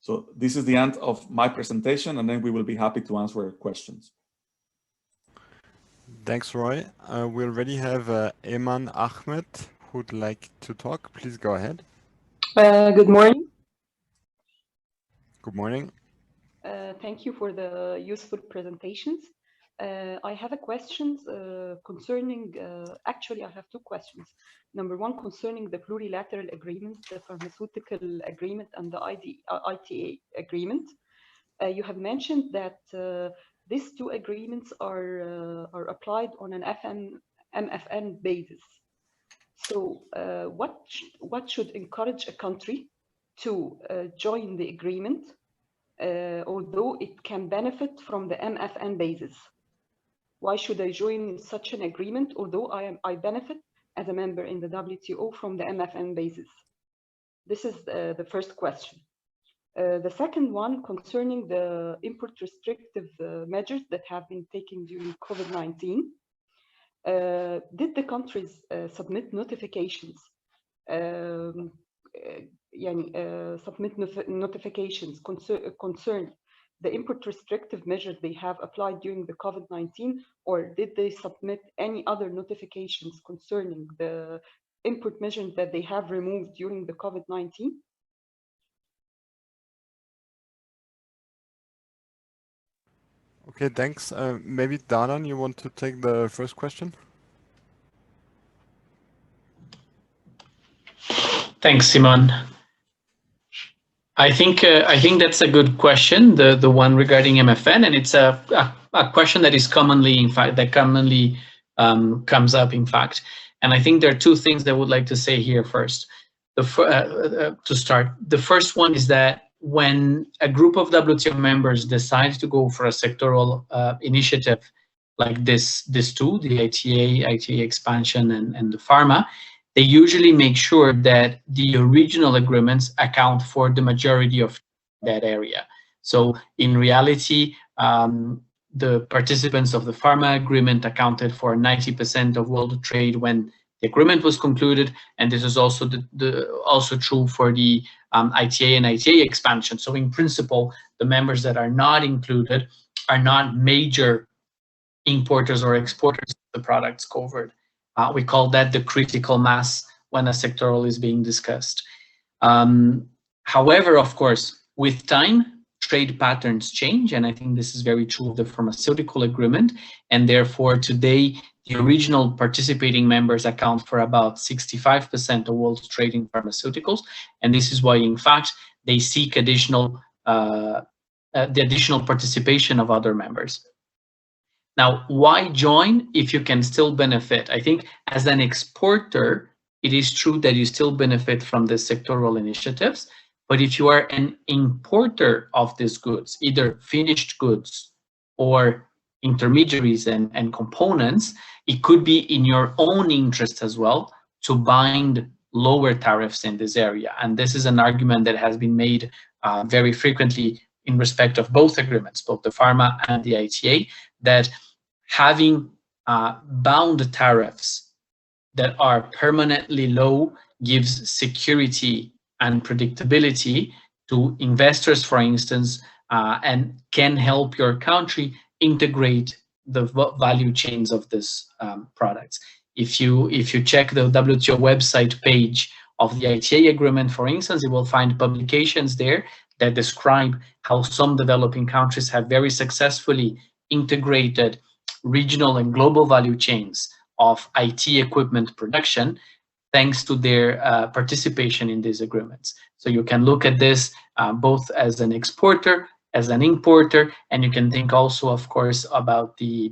So this is the end of my presentation, and then we will be happy to answer questions. Thanks, Roy. We already have Eman Ahmed who'd like to talk. Please go ahead. Good morning. Good morning. Thank you for the useful presentations. I have a question concerning, actually I have two questions. Number one, concerning the plurilateral agreement, the pharmaceutical agreement and the ITA agreement. You have mentioned that these two agreements are applied on an MFN basis. So what should encourage a country to join the agreement, although it can benefit from the MFN basis? Why should I join such an agreement, although I benefit as a member in the WTO from the MFN basis? This is the first question. The second one, concerning the import restrictive measures that have been taken during COVID-19. Did the countries submit notifications concern the import restrictive measures they have applied during the COVID-19, or did they submit any other notifications concerning the import measures that they have removed during the COVID-19? Okay, thanks. Maybe Dadan, you want to take the first question? Thanks, Simon. I think that's a good question, the one regarding MFN, and it's a question that is commonly, in fact, comes up, in fact. And I think there are two things that I would like to say here first. To start, the first one is that when a group of WTO members decides to go for a sectoral initiative like this two, the ITA expansion and the pharma, they usually make sure that the original agreements account for the majority of that area. So in reality, the participants of the pharma agreement accounted for 90% of world trade when the agreement was concluded, and this is also also true for the ITA and ITA expansion. So in principle, the members that are not included are not major importers or exporters of the products covered. We call that the critical mass when a sectoral is being discussed. However, of course, with time, trade patterns change, and I think this is very true of the pharmaceutical agreement, and therefore today the original participating members account for about 65% of world trade in pharmaceuticals, and this is why, in fact, they seek the additional participation of other members. Now, why join if you can still benefit? I think as an exporter, it is true that you still benefit from the sectoral initiatives, but if you are an importer of these goods, either finished goods or intermediaries and components, it could be in your own interest as well to bind lower tariffs in this area. And this is an argument that has been made very frequently in respect of both agreements, both the pharma and the ITA, that having bound tariffs that are permanently low gives security and predictability to investors, for instance, and can help your country integrate the value chains of these products. If you check the WTO website page of the ITA agreement, for instance, you will find publications there that describe how some developing countries have very successfully integrated regional and global value chains of IT equipment production thanks to their participation in these agreements. So you can look at this both as an exporter, as an importer, and you can think also, of course, about the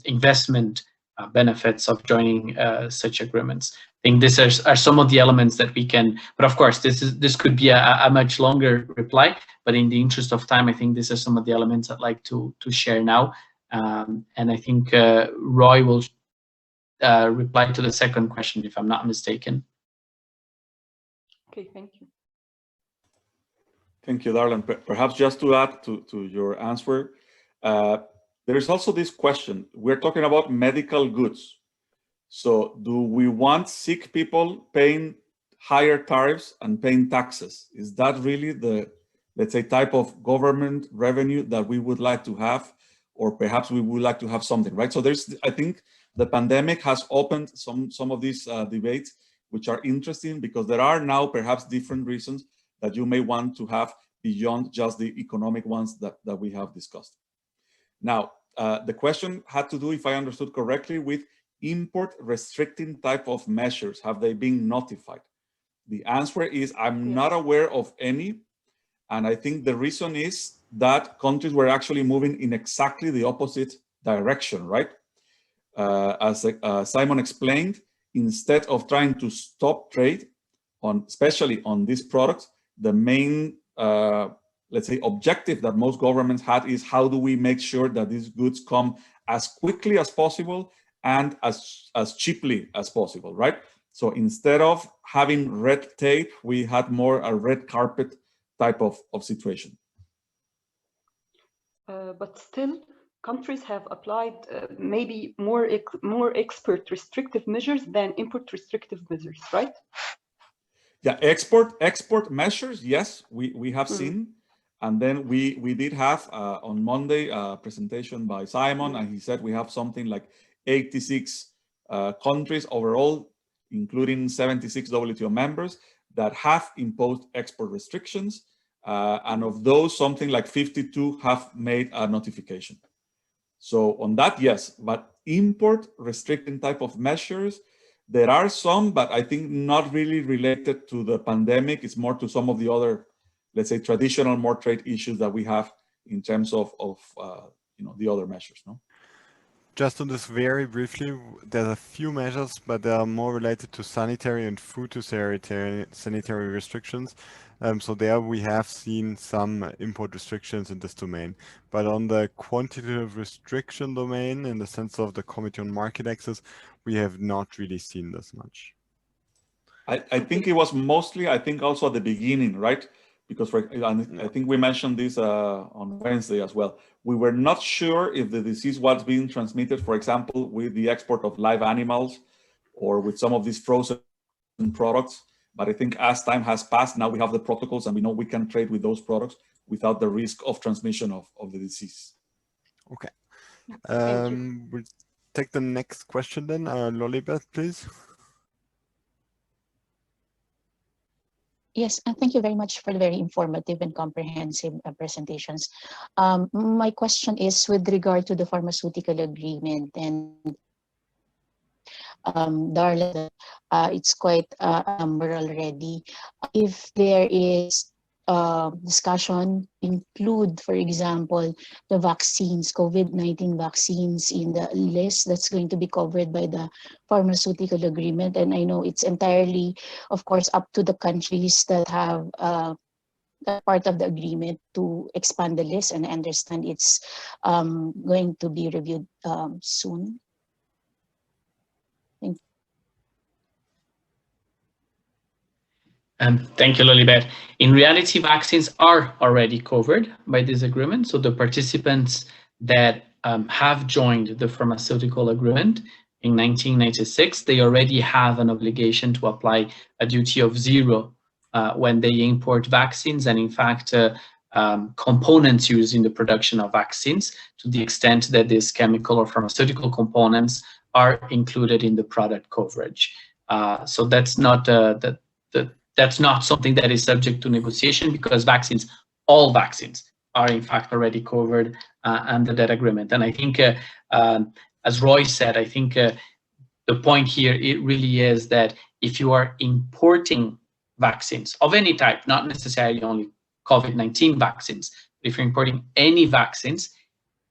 investment benefits of joining such agreements. I think these are some of the elements that we can, but of course, this could be a much longer reply, but in the interest of time, I think these are some of the elements I'd like to share now. And I think Roy will reply to the second question, if I'm not mistaken. Okay, thank you. Thank you, Darlan. Perhaps just to add to your answer, there is also this question. We're talking about medical goods. So do we want sick people paying higher tariffs and paying taxes? Is that really the let's say, type of government revenue that we would like to have, or perhaps we would like to have something, right? So there's, I think the pandemic has opened some of these debates, which are interesting because there are now perhaps different reasons that you may want to have beyond just the economic ones that we have discussed. Now, the question had to do, if I understood correctly, with import restricting type of measures. Have they been notified? The answer is, I'm not aware of any. And I think the reason is that countries were actually moving in exactly the opposite direction, right? As Simon explained, instead of trying to stop trade, especially on these products, the main, let's say, objective that most governments had is how do we make sure that these goods come as quickly as possible and as cheaply as possible, right? So instead of having red tape, we had more a red carpet type of situation. But still, countries have applied maybe more export restrictive measures than import restrictive measures, right? Yeah, export measures, yes, we have seen. And then we did have on Monday a presentation by Simon, and he said we have something like 86 countries overall, including 76 WTO members, that have imposed export restrictions. And of those, something like 52 have made a notification. So on that, yes, but import restricting type of measures, there are some, but I think not really related to the pandemic. It's more to some of the other, let's say, traditional more trade issues that we have in terms of you know, the other measures, no? Just on this very briefly, there's a few measures, but they are more related to sanitary and sanitary restrictions. So there we have seen some import restrictions in this domain. But on the quantitative restriction domain, in the sense of the Committee on Market Access, we have not really seen this much. I think it was mostly, I think also at the beginning, right? Because I think we mentioned this on Wednesday as well. We were not sure if the disease was being transmitted, for example, with the export of live animals or with some of these frozen products. But I think as time has passed, now we have the protocols and we know we can trade with those products without the risk of transmission of the disease. Okay. We'll take the next question then. Lolibeth, please. Yes, and thank you very much for the very informative and comprehensive presentations. My question is with regard to the pharmaceutical agreement, and Darla, it's quite a number already. If there is discussion include, for example, the vaccines, COVID-19 vaccines in the list that's going to be covered by the pharmaceutical agreement. And I know it's entirely, of course, up to the countries that have that part of the agreement to expand the list, and I understand it's going to be reviewed soon. Thank you. Thank you, Lolibeth. In reality, vaccines are already covered by this agreement. So the participants that have joined the pharmaceutical agreement in 1996, they already have an obligation to apply a duty of 0 when they import vaccines, and in fact, components used in the production of vaccines, to the extent that these chemical or pharmaceutical components are included in the product coverage. So that's not that's not something that is subject to negotiation, because vaccines, all vaccines, are in fact already covered under that agreement. And I think, as Roy said, I think the point here, it really is that if you are importing vaccines of any type, not necessarily only COVID-19 vaccines, but if you're importing any vaccines,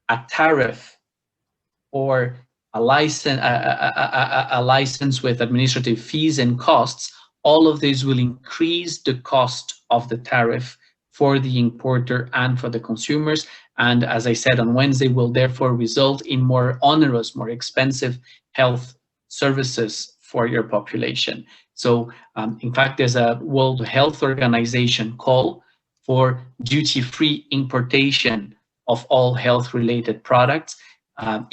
a tariff or a license with administrative fees and costs, all of these will increase the cost of the tariff for the importer and for the consumers. And as I said on Wednesday, will therefore result in more onerous, more expensive health services for your population. So in fact, there's a World Health Organization call for duty-free importation of all health-related products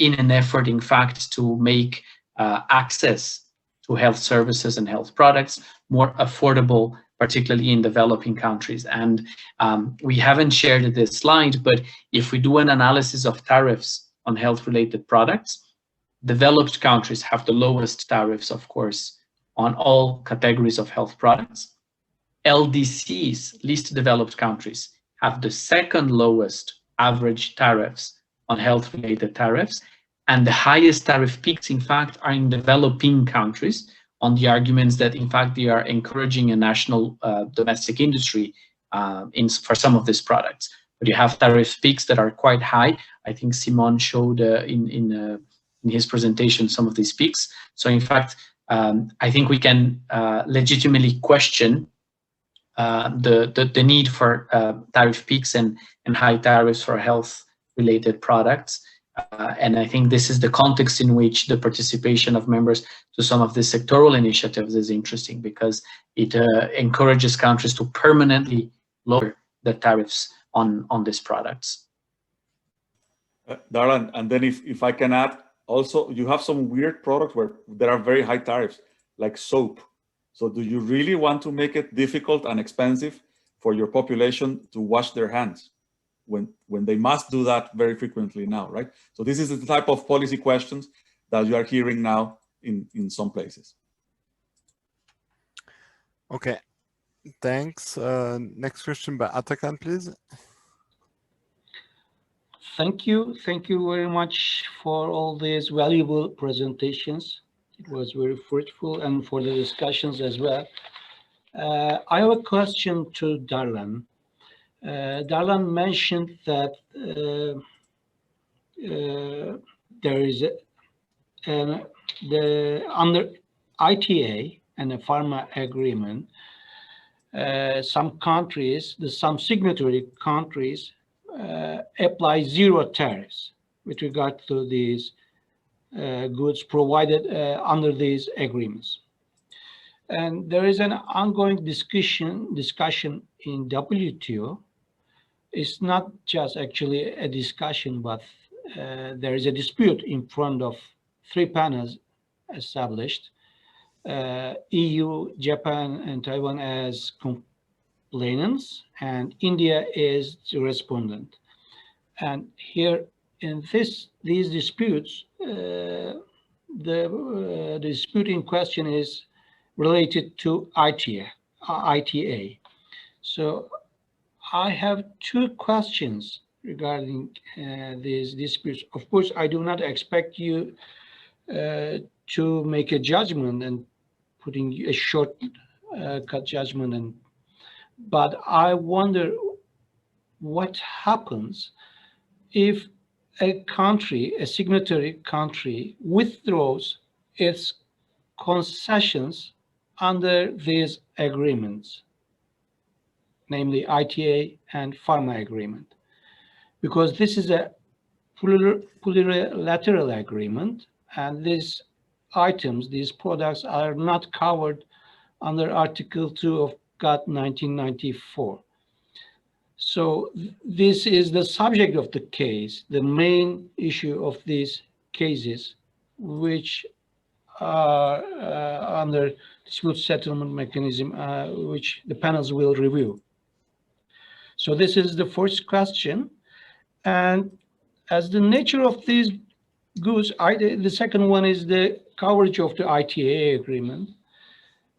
in an effort, in fact, to make access to health services and health products more affordable particularly in developing countries. And we haven't shared this slide, but if we do an analysis of tariffs on health-related products, developed countries have the lowest tariffs, of course, on all categories of health products. LDCs, least developed countries, have the second lowest average tariffs on health-related tariffs, and the highest tariff peaks, in fact, are in developing countries, on the arguments that, in fact, they are encouraging a national domestic industry for some of these products. But you have tariff peaks that are quite high. I think Simon showed in his presentation some of these peaks. So, in fact, I think we can legitimately question the need for tariff peaks and high tariffs for health-related products. And I think this is the context in which the participation of members to some of the sectoral initiatives is interesting, because it encourages countries to permanently lower the tariffs on these products. Darlan, and then if I can add, also, you have some weird products where there are very high tariffs, like soap. So do you really want to make it difficult and expensive for your population to wash their hands when they must do that very frequently now, right? So this is the type of policy questions that you are hearing now in some places. Okay, thanks. Next question by Atakan, please. Thank you very much for all these valuable presentations. It was very fruitful, and for the discussions as well. I have a question to Darlan. Darlan mentioned that there is under ITA and a pharma agreement, some countries, some signatory countries, apply zero tariffs with regard to these goods provided under these agreements. And there is an ongoing discussion in WTO. It's not just actually a discussion, but there is a dispute in front of 3 panels established. EU, Japan, and Taiwan as complainants, and India is the respondent. And here in these disputes, the dispute in question is related to ITA. So I have 2 questions regarding these disputes. Of course, I do not expect you to make a judgment and putting a short cut judgment, but I wonder what happens if a country, a signatory country, withdraws its concessions under these agreements, namely ITA and pharma agreement, because this is a plurilateral agreement, and these items, these products are not covered under Article 2 of GATT 1994. So this is the subject of the case, the main issue of these cases, which are under dispute settlement mechanism, which the panels will review. So this is the first question. And as the nature of these goods, the second one is the coverage of the ITA agreement.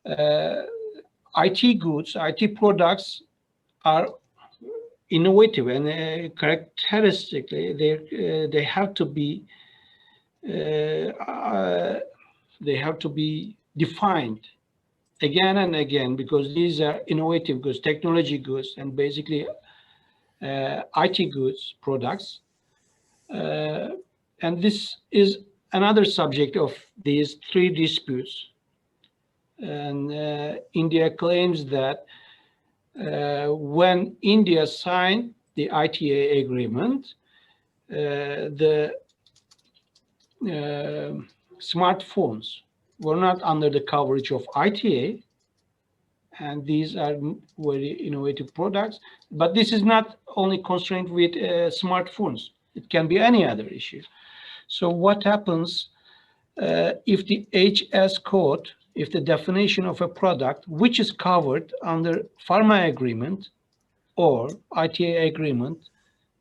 IT goods, IT products are innovative, and characteristically they have to be defined again and again, because these are innovative goods, technology goods, and basically IT goods products. And this is another subject of these 3 disputes. And India claims that when India signed the ITA agreement, the smartphones were not under the coverage of ITA, and these are very innovative products. But this is not only constrained with smartphones. It can be any other issue. So what happens if the HS code if the definition of a product which is covered under pharma agreement or ITA agreement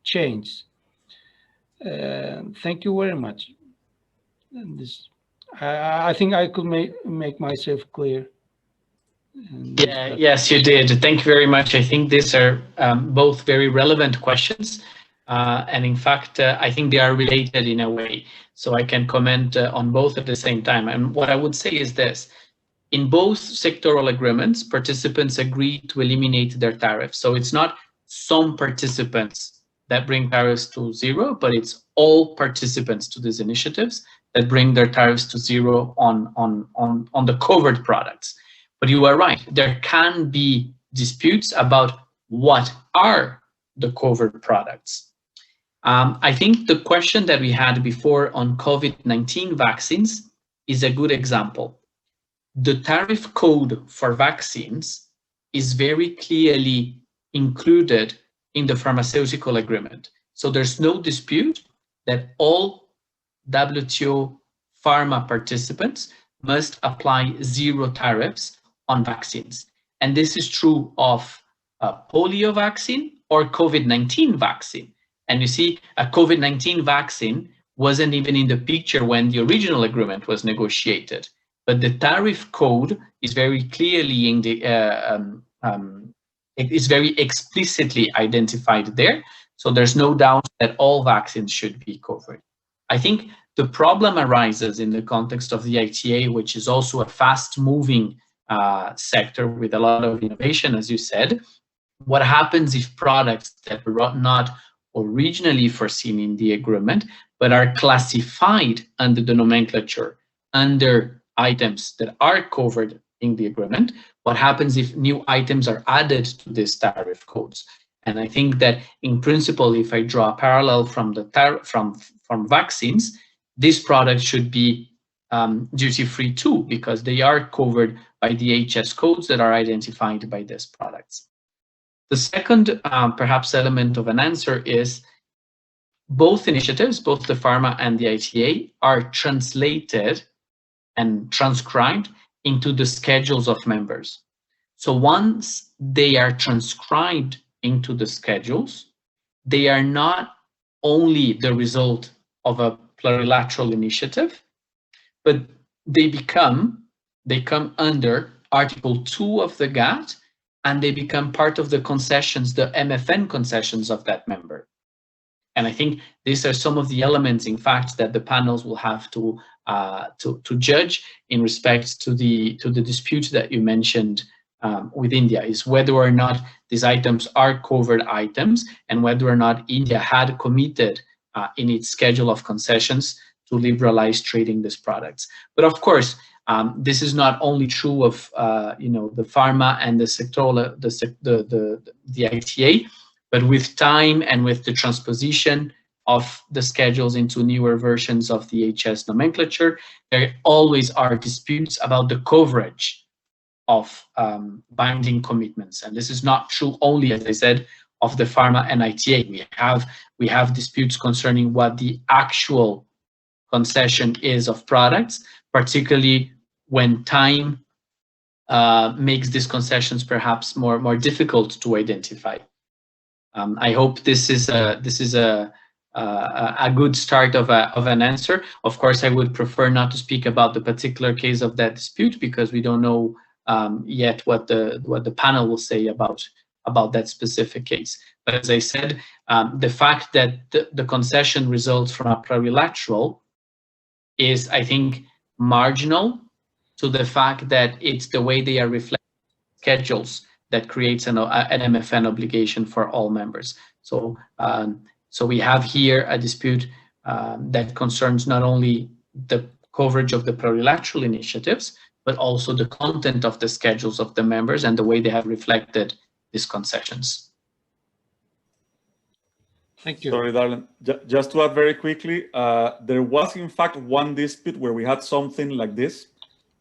changes. Thank you very much. And this, I think I could make myself clear. Yeah, yes, you did. Thank you very much. I think these are both very relevant questions. And in fact, I think they are related in a way. So I can comment on both at the same time. And what I would say is this. In both sectoral agreements, participants agree to eliminate their tariffs. So it's not some participants that bring tariffs to zero, but it's all participants to these initiatives that bring their tariffs to zero on the covered products. But you are right, there can be disputes about what are the covered products. I think the question that we had before on COVID-19 vaccines is a good example. The tariff code for vaccines is very clearly included in the pharmaceutical agreement. So there's no dispute that all WTO pharma participants must apply zero tariffs on vaccines. And this is true of a polio vaccine or COVID-19 vaccine. And you see, a COVID-19 vaccine wasn't even in the picture when the original agreement was negotiated. But the tariff code is very clearly in the it is very explicitly identified there. So there's no doubt that all vaccines should be covered. I think the problem arises in the context of the ITA, which is also a fast-moving sector with a lot of innovation, as you said. What happens if products that were not originally foreseen in the agreement, but are classified under the nomenclature, under items that are covered in the agreement? What happens if new items are added to these tariff codes? And I think that in principle, if I draw a parallel from the from vaccines, these products should be duty-free too, because they are covered by the HS codes that are identified by these products. The second perhaps element of an answer is both initiatives, both the pharma and the ITA, are translated and transcribed into the schedules of members. So once they are transcribed into the schedules, they are not only the result of a plurilateral initiative, but they come under Article 2 of the GATT, and they become part of the concessions, the MFN concessions of that member. And I think these are some of the elements, in fact, that the panels will have to judge in respect to the dispute that you mentioned with India, is whether or not these items are covered items and whether or not India had committed in its schedule of concessions to liberalize trading these products. But of course, this is not only true of the pharma and the sectoral, the ITA, but with time and with the transposition of the schedules into newer versions of the HS nomenclature, there always are disputes about the coverage of binding commitments. And this is not true only, as I said, of the pharma and ITA. We have disputes concerning what the actual concession is of products, particularly when time makes these concessions perhaps more difficult to identify. I hope this is a good start of an answer. Of course, I would prefer not to speak about the particular case of that dispute because we don't know yet what the panel will say about that specific case. But as I said, the fact that the concession results from a plurilateral is, I think, marginal to the fact that it's the way they are reflected schedules that creates an MFN obligation for all members. So, so we have here a dispute that concerns not only the coverage of the plurilateral initiatives, but also the content of the schedules of the members and the way they have reflected these concessions. Thank you. Sorry, Darlene. Just to add very quickly, there was in fact one dispute where we had something like this.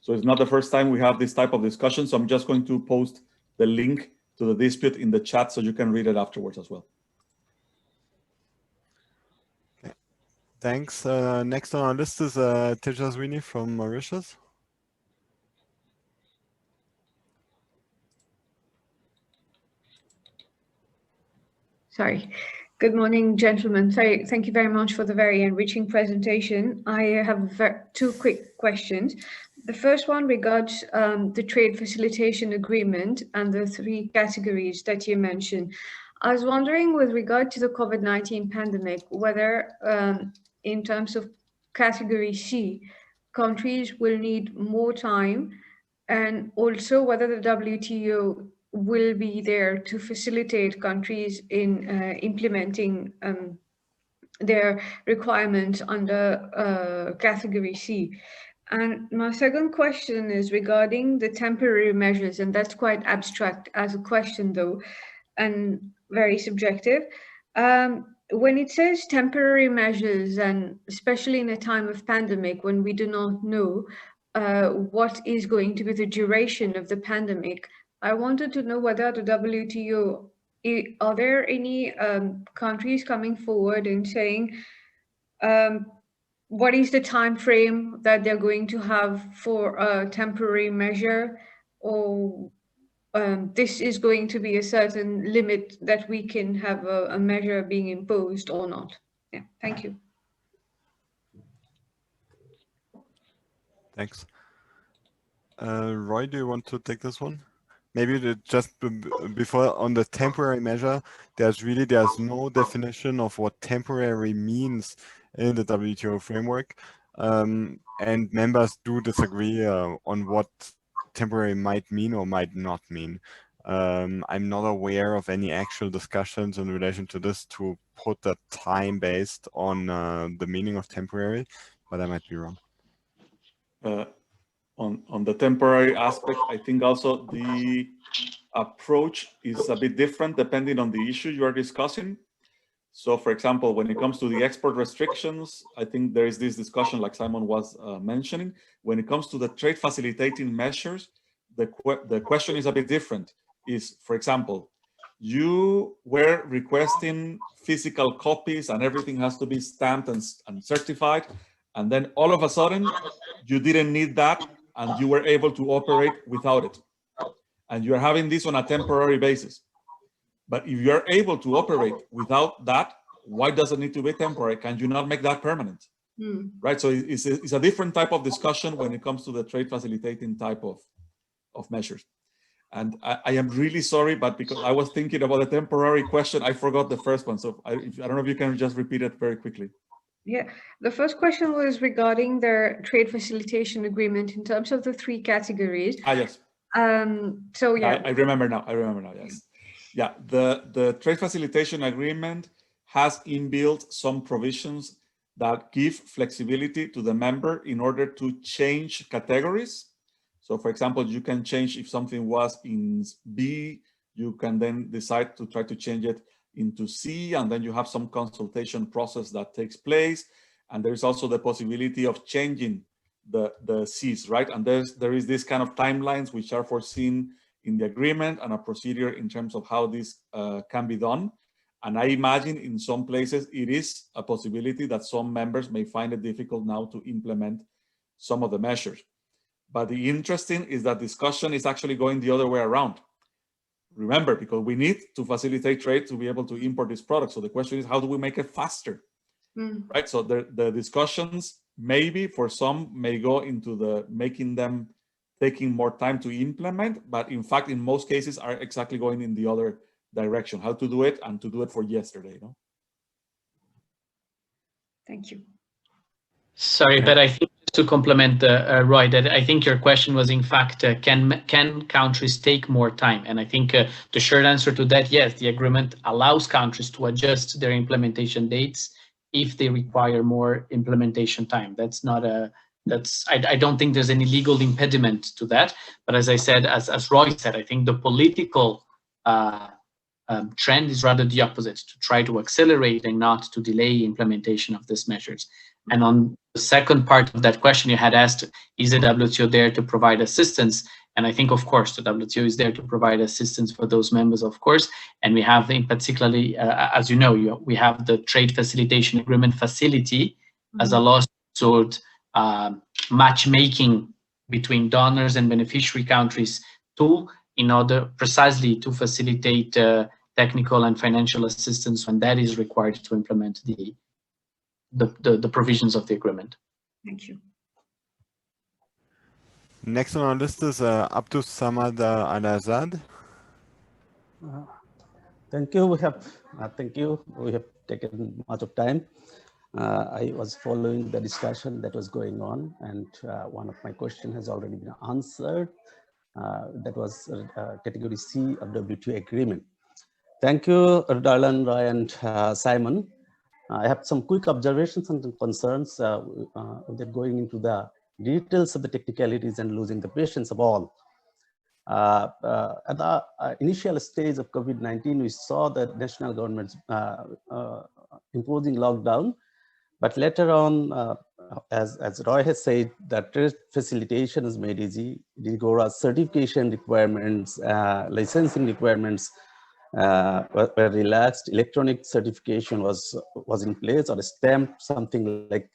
So it's not the first time we have this type of discussion. So I'm just going to post the link to the dispute in the chat so you can read it afterwards as well. Okay. Thanks. Next on our list is Tejaswini from Mauritius. Sorry. Good morning, gentlemen. Thank you very much for the very enriching presentation. I have two quick questions. The first one regards the trade facilitation agreement and the three categories that you mentioned. I was wondering with regard to the COVID-19 pandemic, whether in terms of category C, countries will need more time, and also whether the WTO will be there to facilitate countries in implementing their requirements under category C. And my second question is regarding the temporary measures, and that's quite abstract as a question though, and very subjective. When it says temporary measures, and especially in a time of pandemic when we do not know what is going to be the duration of the pandemic, I wanted to know whether the WTO, are there any countries coming forward and saying what is the time frame that they're going to have for a temporary measure, or this is going to be a certain limit that we can have a measure being imposed or not? Yeah, thank you. Thanks. Roy, do you want to take this one? Maybe just before on the temporary measure, there's no definition of what temporary means in the WTO framework, and members do disagree on what temporary might mean or might not mean. I'm not aware of any actual discussions in relation to this to put a time based on the meaning of temporary, but I might be wrong. On the temporary aspect, I think also the approach is a bit different depending on the issue you are discussing. So for example, when it comes to the export restrictions, I think there is this discussion like Simon was mentioning. When it comes to the trade facilitating measures, the question is a bit different. Is, for example, you were requesting physical copies and everything has to be stamped and certified. And then all of a sudden, you didn't need that and you were able to operate without it. And you're having this on a temporary basis. But if you're able to operate without that, why does it need to be temporary? Can you not make that permanent? Right? So it's a different type of discussion when it comes to the trade facilitating type of measures. And I am really sorry, but because I was thinking about a temporary question, I forgot the first one. So I don't know if you can just repeat it very quickly. Yeah, the first question was regarding their trade facilitation agreement in terms of the three categories. Yes. So yeah. I remember now, yes. Yeah, the trade facilitation agreement has inbuilt some provisions that give flexibility to the member in order to change categories. So for example, you can change if something was in B, you can then decide to try to change it into C, and then you have some consultation process that takes place. And there's also the possibility of changing the Cs, right? And there is this kind of timelines which are foreseen in the agreement and a procedure in terms of how this can be done. And I imagine in some places it is a possibility that some members may find it difficult now to implement some of the measures. But the interesting is that discussion is actually going the other way around. Remember, because we need to facilitate trade to be able to import these products. So the question is, how do we make it faster? Right? So the discussions maybe for some may go into the making them taking more time to implement, but in fact, in most cases are exactly going in the other direction, how to do it and to do it for yesterday. No? Thank you. Sorry, but I think to complement Roy, that I think your question was in fact, can countries take more time? And I think the short answer to that, yes, the agreement allows countries to adjust their implementation dates if they require more implementation time. That's not a, I don't think there's any legal impediment to that. But as I said, as Roy said, I think the political trend is rather the opposite, to try to accelerate and not to delay implementation of these measures. And on the second part of that question you had asked, is the WTO there to provide assistance? And I think, of course, the WTO is there to provide assistance for those members, of course. And we have, in particularly, as you know, we have the Trade Facilitation Agreement Facility as a last resort matchmaking between donors and beneficiary countries tool in order precisely to facilitate technical and financial assistance when that is required to implement the provisions of the agreement. Thank you. Next on our list is Abdus Samad Al-Azad. Thank you. Thank you. We have taken much of time. I was following the discussion that was going on, and one of my questions has already been answered. That was category C of WTO agreement. Thank you, Darlan, Roy, and Simon. I have some quick observations and concerns without going into the details of the technicalities and losing the patience of all. At the initial stage of COVID-19, we saw the national governments imposing lockdown, but later on, as Roy has said, that trade facilitation is made easy. DGORA certification requirements, licensing requirements were relaxed. Electronic certification was in place, or a stamp, something like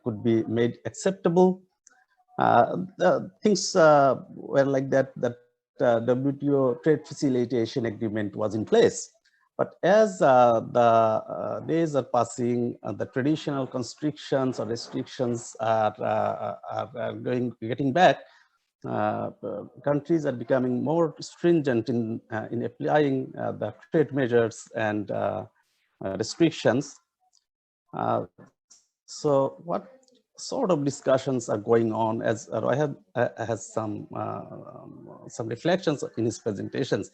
could be made acceptable. The things were like that. That WTO trade facilitation agreement was in place. But as the days are passing, the traditional constrictions or restrictions are getting back. Countries are becoming more stringent in applying the trade measures and restrictions. So what sort of discussions are going on? As Roy has some reflections in his presentations.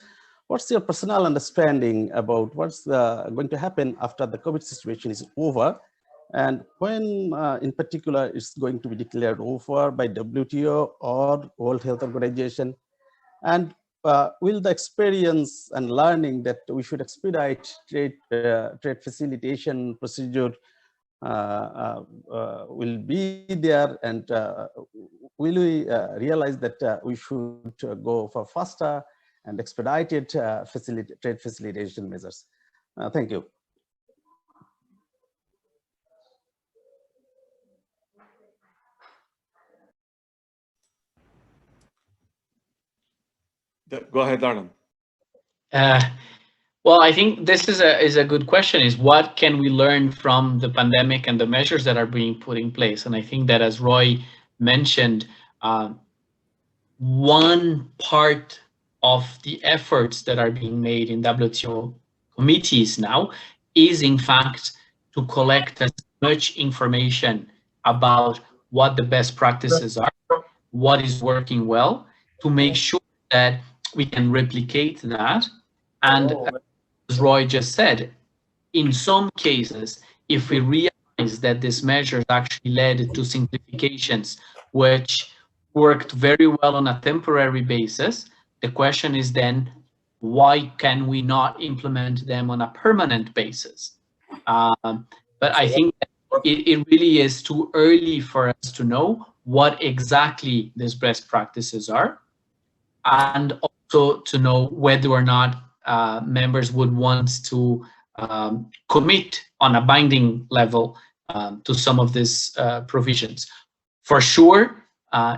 What's your personal understanding about what's going to happen after the COVID situation is over, and when in particular it's going to be declared over by WTO or World Health Organization? And will the experience and learning that we should expedite trade facilitation procedure will be there, and will we realize that we should go for faster and expedited trade facilitation measures? Thank you. Go ahead, Darlan. Well, I think this is a good question, is what can we learn from the pandemic and the measures that are being put in place? And I think that, as Roy mentioned, one part of the efforts that are being made in WTO committees now is, in fact, to collect as much information about what the best practices are, what is working well, to make sure that we can replicate that. And as Roy just said, in some cases, if we realize that these measures actually led to simplifications, which worked very well on a temporary basis, the question is then, why can we not implement them on a permanent basis? But I think it really is too early for us to know what exactly these best practices are, and also to know whether or not members would want to commit on a binding level to some of these provisions. For sure,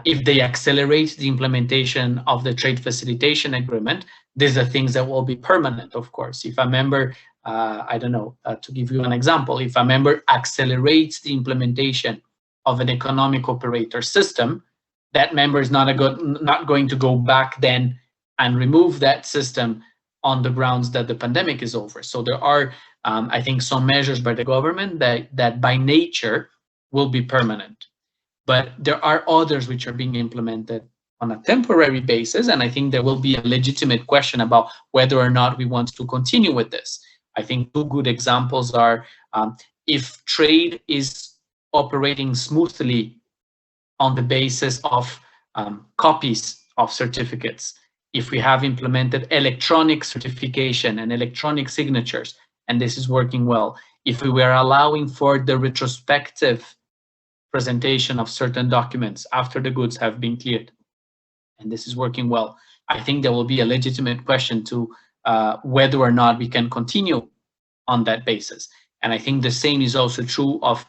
if they accelerate the implementation of the trade facilitation agreement, these are things that will be permanent, of course. If a member, I don't know, to give you an example, if a member accelerates the implementation of an economic operator system, that member is not going to go back then and remove that system on the grounds that the pandemic is over. So there are, I think, some measures by the government that by nature will be permanent. But there are others which are being implemented on a temporary basis, and I think there will be a legitimate question about whether or not we want to continue with this. I think two good examples are if trade is operating smoothly on the basis of copies of certificates, if we have implemented electronic certification and electronic signatures, and this is working well, if we were allowing for the retrospective presentation of certain documents after the goods have been cleared, and this is working well, I think there will be a legitimate question to whether or not we can continue on that basis. And I think the same is also true of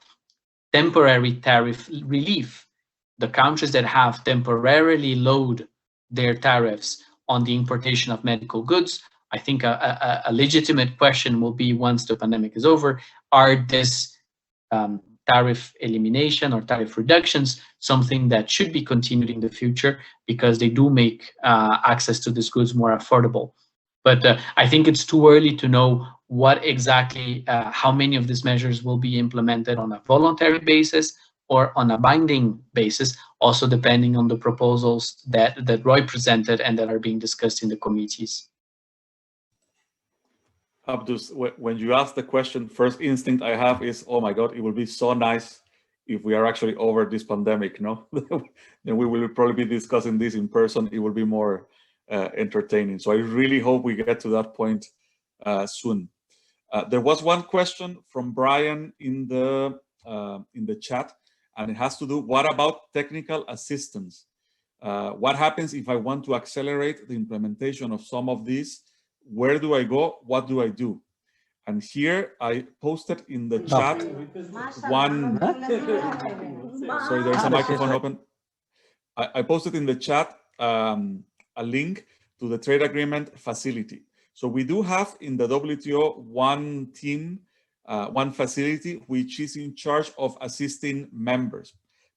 temporary tariff relief. The countries that have temporarily lowered their tariffs on the importation of medical goods I think a legitimate question will be, once the pandemic is over, are this tariff elimination or tariff reductions something that should be continued in the future, because they do make access to these goods more affordable. But I think it's too early to know what exactly, how many of these measures will be implemented on a voluntary basis or on a binding basis, also depending on the proposals that Roy presented and that are being discussed in the committees. Abdus, when you ask the question, first instinct I have is, oh my God, it will be so nice if we are actually over this pandemic, no? Then we will probably be discussing this in person. It will be more entertaining. So I really hope we get to that point soon. There was one question from Brian in the chat, and it has to do, what about technical assistance? What happens if I want to accelerate the implementation of some of these? Where do I go? What do I do? And here I posted in the chat one, sorry, there's a microphone open. I posted in the chat a link to the trade agreement facility. So we do have in the WTO one team, one facility, which is in charge of assisting members.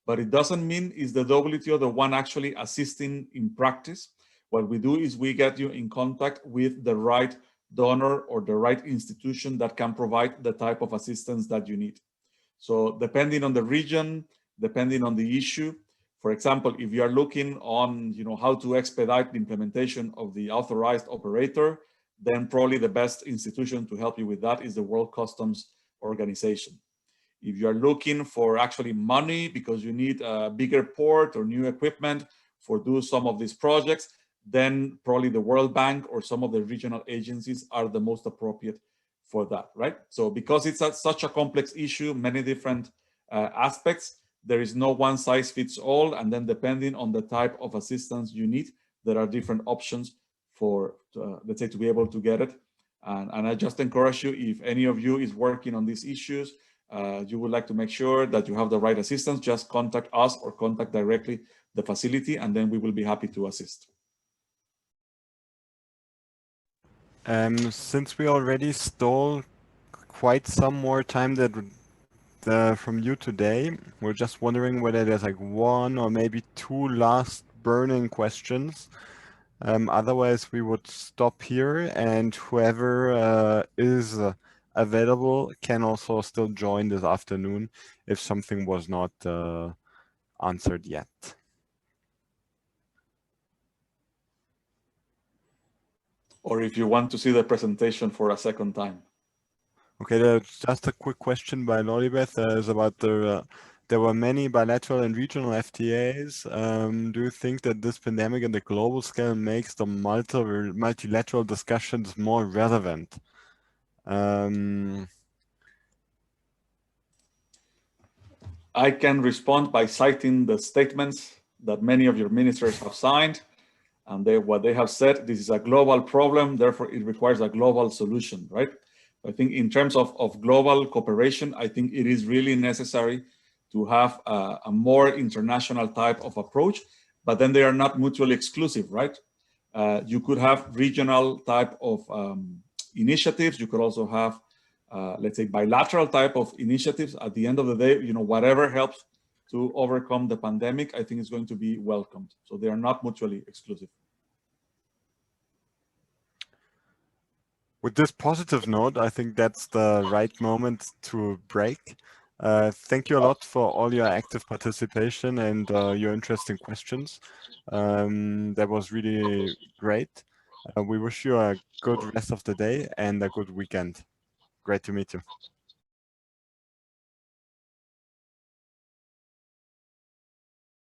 But it doesn't mean is the WTO the one actually assisting in practice. What we do is we get you in contact with the right donor or the right institution that can provide the type of assistance that you need. So depending on the region, depending on the issue, for example, if you are looking on, how to expedite the implementation of the authorized operator, then probably the best institution to help you with that is the World Customs Organization. If you are looking for actually money because you need a bigger port or new equipment for do some of these projects, then probably the World Bank or some of the regional agencies are the most appropriate for that, right? So because it's such a complex issue, many different aspects, there is no one size fits all. And then depending on the type of assistance you need, there are different options for, let's say, to be able to get it. And I just encourage you, if any of you is working on these issues, you would like to make sure that you have the right assistance, just contact us or contact directly the facility, and then we will be happy to assist. Since we already stole quite some more time from you today, we're just wondering whether there's like one or maybe two last burning questions. Otherwise, we would stop here, and whoever is available can also still join this afternoon if something was not answered yet. Or if you want to see the presentation for a second time. Okay, just a quick question by Lolibeth is about there were many bilateral and regional FTAs. Do you think that this pandemic on the global scale makes the multilateral discussions more relevant? I can respond by citing the statements that many of your ministers have signed. And what they have said, this is a global problem, therefore it requires a global solution, right? I think in terms of global cooperation, I think it is really necessary to have a more international type of approach, but then they are not mutually exclusive, right? You could have regional type of initiatives. You could also have, let's say, bilateral type of initiatives. At the end of the day, whatever helps to overcome the pandemic, I think is going to be welcomed. So they are not mutually exclusive. With this positive note, I think that's the right moment to break. Thank you a lot for all your active participation and your interesting questions. That was really great. We wish you a good rest of the day and a good weekend. Great to meet you.